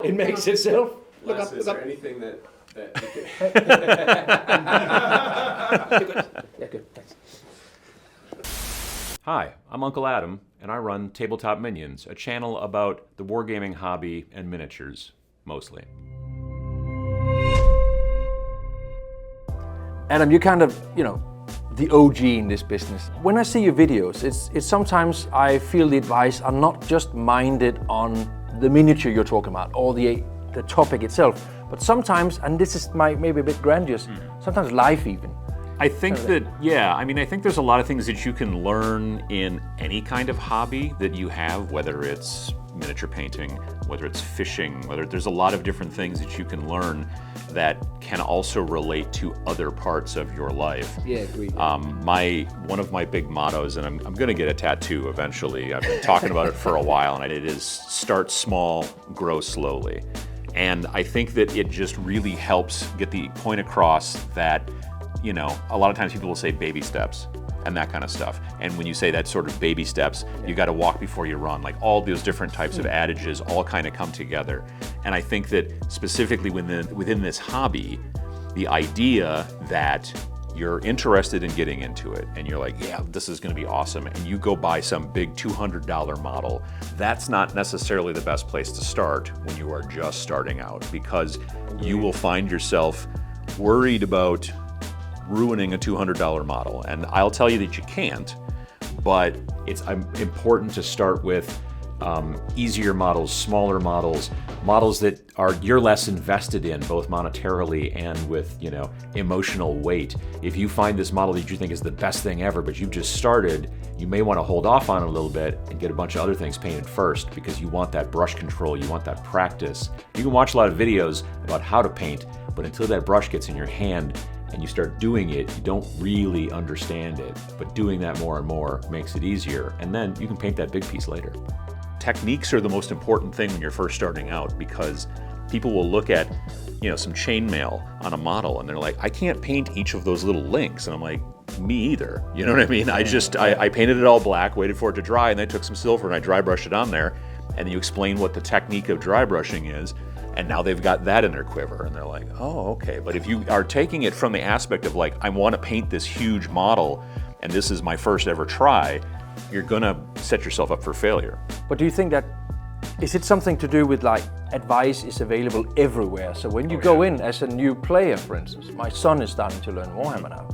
It makes itself. Les, is there anything that you could... Yeah, good. Thanks. Hi, I'm Uncle Adam, and I run Tabletop Minions, a channel about the wargaming hobby and miniatures, mostly. Adam, you're kind of, the OG in this business. When I see your videos, it's sometimes I feel the advice are not just minded on the miniature you're talking about or the topic itself, but sometimes, and this is maybe a bit grandiose, sometimes life even. I think that, I think there's a lot of things that you can learn in any kind of hobby that you have, whether it's miniature painting, whether it's fishing, there's a lot of different things that you can learn that can also relate to other parts of your life. Yeah, agreed. One of my big mottos, and I'm gonna get a tattoo eventually, I've been talking about it for a while, and it is start small, grow slowly. And I think that it just really helps get the point across that, a lot of times people will say baby steps and that kind of stuff. And when you say that sort of baby steps, you got to walk before you run. Like all those different types of adages all kind of come together. And I think that specifically within this hobby, the idea that you're interested in getting into it and you're like, yeah, this is going to be awesome, and you go buy some big $200 model, that's not necessarily the best place to start when you are just starting out, because you will find yourself worried about ruining a $200 model. And I'll tell you that you can't, but it's important to start with easier models, smaller models that you're less invested in, both monetarily and with emotional weight. If you find this model that you think is the best thing ever, but you've just started, you may want to hold off on it a little bit and get a bunch of other things painted first, because you want that brush control, you want that practice. You can watch a lot of videos about how to paint, but until that brush gets in your hand and you start doing it, you don't really understand it. But doing that more and more makes it easier, and then you can paint that big piece later. Techniques are the most important thing when you're first starting out, because people will look at some chainmail on a model and they're like, I can't paint each of those little links. And I'm like, me either. You know what I mean? I painted it all black, waited for it to dry, and then I took some silver and I dry brushed it on there. And then you explain what the technique of dry brushing is, and now they've got that in their quiver, and they're like, oh, okay. But if you are taking it from the aspect of like, I want to paint this huge model and this is my first ever try, you're gonna set yourself up for failure. But do you think that, is it something to do with like advice is available everywhere? So when you go in as a new player, for instance, my son is starting to learn Warhammer now,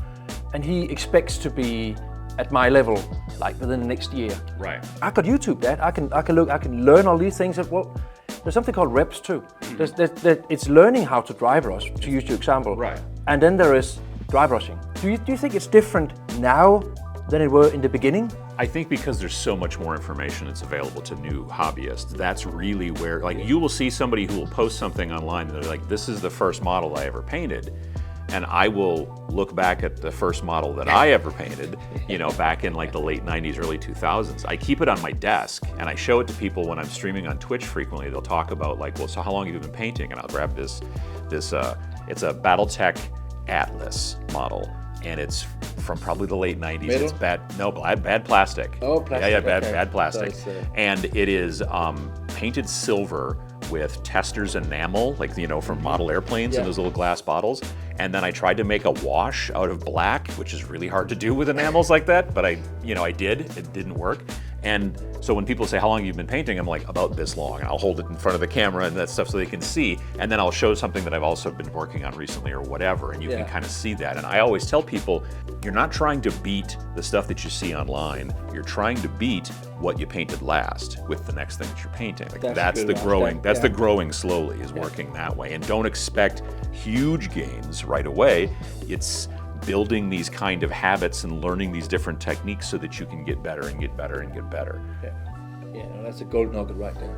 and he expects to be at my level like within the next year. Right. I could YouTube that. I can learn all these things. There's something called reps too. It's learning how to dry brush, to use your example. Right. And then there is dry brushing. Do you think it's different now than it were in the beginning? I think because there's so much more information that's available to new hobbyists, that's really where, like, you will see somebody who will post something online and they're like, this is the first model I ever painted. And I will look back at the first model that I ever painted, back in like the late 90s, early 2000s. I keep it on my desk and I show it to people when I'm streaming on Twitch frequently. They'll talk about like, well, so how long have you been painting? And I'll grab this it's a Battletech Atlas model. And it's from probably the late 90s. Metal? It's bad plastic. Oh, plastic. Yeah, okay. bad plastic. So and it is painted silver with Tester's enamel, like, from model airplanes in those little glass bottles. And then I tried to make a wash out of black, which is really hard to do with enamels like that, but I did. It didn't work. And so when people say, how long have you been painting? I'm like, about this long. And I'll hold it in front of the camera and that stuff so they can see. And then I'll show something that I've also been working on recently or whatever, and you can kind of see that. And I always tell people, you're not trying to beat the stuff that you see online. You're trying to beat what you painted last with the next thing that you're painting. Like, that's the growing. That's the growing slowly, is working that way. And don't expect huge gains right away. It's building these kind of habits and learning these different techniques so that you can get better and get better and get better. Yeah, no, that's a gold nugget right there.